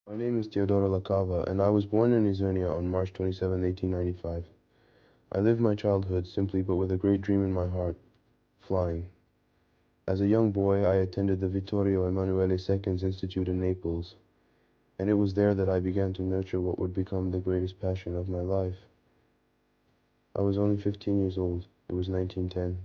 My name is Teodoro Lacava, and I was born in Isernia on March 27, 1895. I lived my childhood simply but with a great dream in my heart, flying. As a young boy, I attended the Vittorio Emanuele II's Institute in Naples, and it was there that I began to nurture what would become the greatest passion of my life. I was only 15 years old. It was 1910,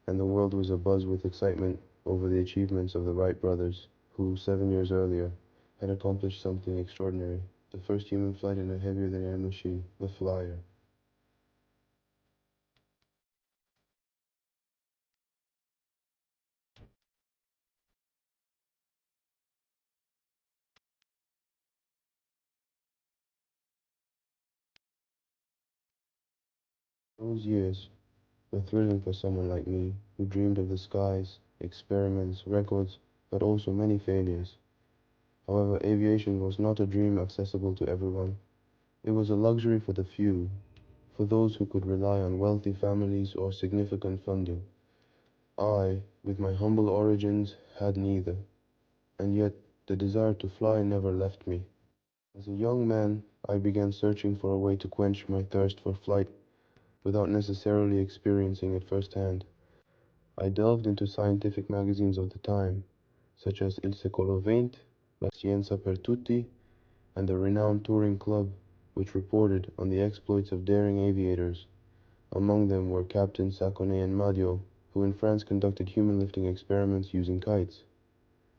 and the world was abuzz with excitement over the achievements of the Wright brothers, who, 7 years earlier, had accomplished something extraordinary: the first human flight in a heavier-than-air machine, the Flyer. Those years were thrilling for someone like me, who dreamed of the skies, experiments, records, but also many failures. However, aviation was not a dream accessible to everyone. It was a luxury for the few, for those who could rely on wealthy families or significant funding. I, with my humble origins, had neither, and yet the desire to fly never left me. As a young man, I began searching for a way to quench my thirst for flight without necessarily experiencing it firsthand. I delved into scientific magazines of the time, such as Il Secolo XX, La Scienza per Tutti, and the renowned Touring Club, which reported on the exploits of daring aviators. Among them were Captains Saconet and Madio, who in France conducted human lifting experiments using kites.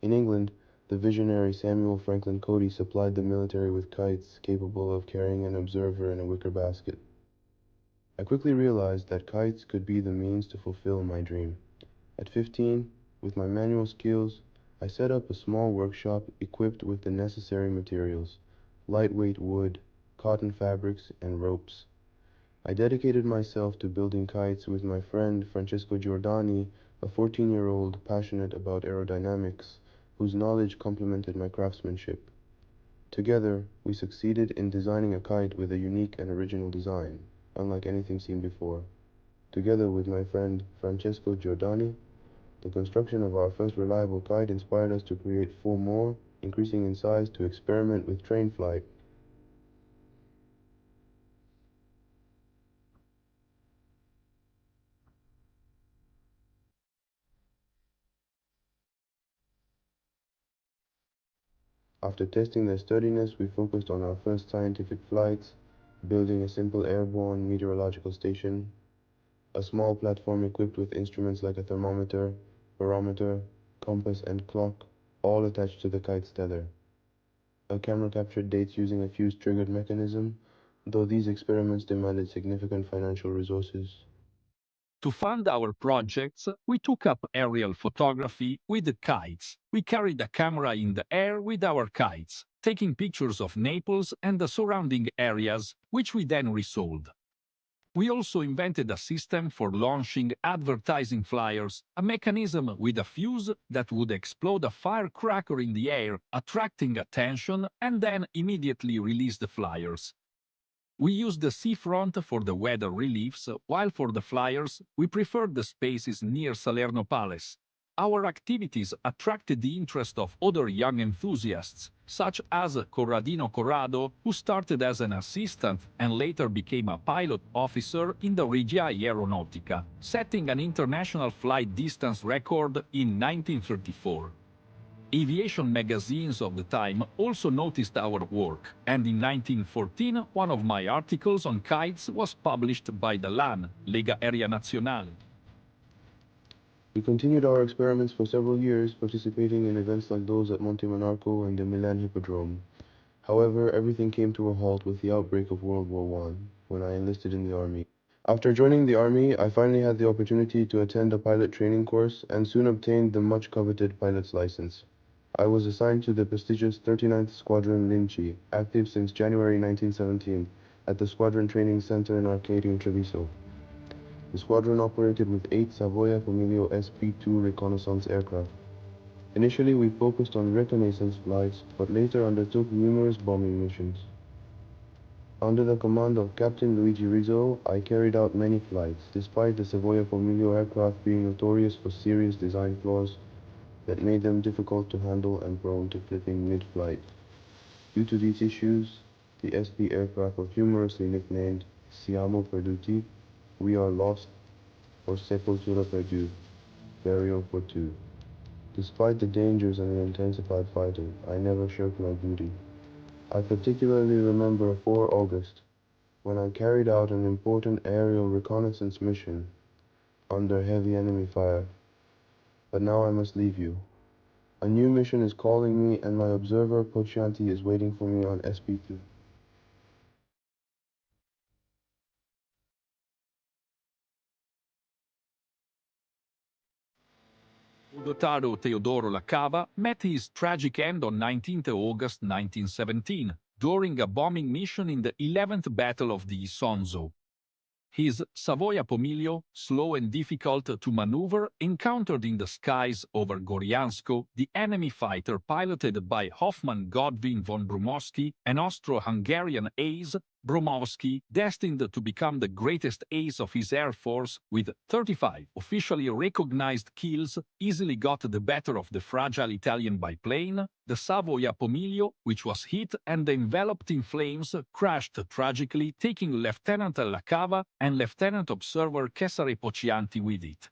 In England, the visionary Samuel Franklin Cody supplied the military with kites capable of carrying an observer in a wicker basket. I quickly realized that kites could be the means to fulfill my dream. At 15, with my manual skills, I set up a small workshop equipped with the necessary materials: lightweight wood, cotton fabrics, and ropes. I dedicated myself to building kites with my friend Francesco Giordani, a 14-year-old passionate about aerodynamics, whose knowledge complemented my craftsmanship. Together, we succeeded in designing a kite with a unique and original design, unlike anything seen before. Together with my friend Francesco Giordani, the construction of our first reliable kite inspired us to create four more, increasing in size to experiment with train flight. After testing their sturdiness, we focused on our first scientific flights, building a simple airborne meteorological station, a small platform equipped with instruments like a thermometer, barometer, compass, and clock, all attached to the kite's tether. A camera captured dates using a fuse-triggered mechanism, though these experiments demanded significant financial resources. To fund our projects, we took up aerial photography with the kites. We carried a camera in the air with our kites, taking pictures of Naples and the surrounding areas, which we then resold. We also invented a system for launching advertising flyers, a mechanism with a fuse that would explode a firecracker in the air, attracting attention, and then immediately release the flyers. We used the seafront for the weather reliefs, while for the flyers, we preferred the spaces near Salerno Palace. Our activities attracted the interest of other young enthusiasts, such as Corradino Corrado, who started as an assistant and later became a pilot officer in the Regia Aeronautica, setting an international flight distance record in 1934. Aviation magazines of the time also noticed our work, and in 1914 one of my articles on kites was published by the LAN, Lega Aerea Nazionale. We continued our experiments for several years, participating in events like those at Monte Monarco and the Milan Hippodrome. However, everything came to a halt with the outbreak of World War I, when I enlisted in the army. After joining the army, I finally had the opportunity to attend a pilot training course and soon obtained the much coveted pilot's license. I was assigned to the prestigious 39th Squadron Linci, active since January 1917, at the Squadron Training Center in Arcadium, Treviso. The squadron operated with 8 Savoia Familio SP-2 reconnaissance aircraft. Initially, we focused on reconnaissance flights, but later undertook numerous bombing missions. Under the command of Captain Luigi Rizzo, I carried out many flights, despite the Savoia Familio aircraft being notorious for serious design flaws that made them difficult to handle and prone to flipping mid-flight. Due to these issues, the SP aircraft were humorously nicknamed Siamo Perduti, we are lost, or Sepoltura Perdu, burial for two. Despite the dangers and the intensified fighting, I never shirked my duty. I particularly remember 4 August, when I carried out an important aerial reconnaissance mission under heavy enemy fire. But now I must leave you. A new mission is calling me, and my observer Pochanti is waiting for me on SP2. Dotado Teodoro Lacava met his tragic end on 19 August 1917 during a bombing mission in the 11th Battle of the Isonzo. His Savoia Pomiglio, slow and difficult to maneuver, encountered in the skies over Goriansko the enemy fighter piloted by Hoffmann Godwin von Bromowski, an Austro-Hungarian ace. Bromowski, destined to become the greatest ace of his air force with 35 officially recognized kills, easily got the better of the fragile Italian biplane. The Savoia Pomiglio, which was hit and enveloped in flames, crashed tragically, taking Lieutenant Lacava and Lieutenant Observer Cesare Poccianti with it.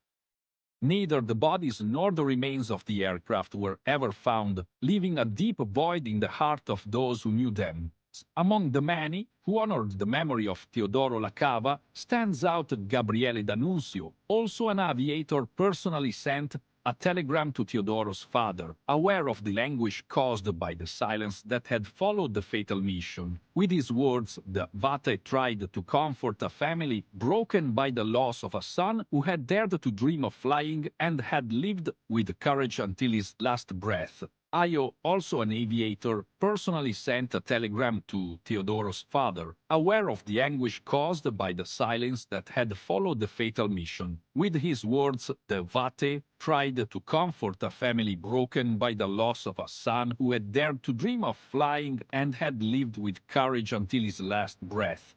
Neither the bodies nor the remains of the aircraft were ever found, leaving a deep void in the heart of those who knew them. Among the many who honored the memory of Teodoro Lacava stands out Gabriele D'Annunzio, also an aviator personally sent a telegram to Teodoro's father, aware of the anguish caused by the silence that had followed the fatal mission. With his words, the Vate tried to comfort a family broken by the loss of a son who had dared to dream of flying and had lived with courage until his last breath. Io, also an aviator, personally sent a telegram to Teodoro's father, aware of the anguish caused by the silence that had followed the fatal mission. With his words, the Vate tried to comfort a family broken by the loss of a son who had dared to dream of flying and had lived with courage until his last breath.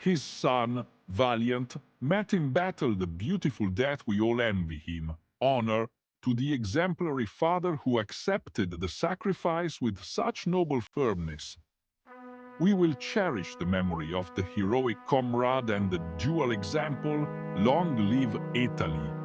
His son, valiant, met in battle the beautiful death we all envy him. Honor to the exemplary father who accepted the sacrifice with such noble firmness. We will cherish the memory of the heroic comrade and the dual example. Long live Italy!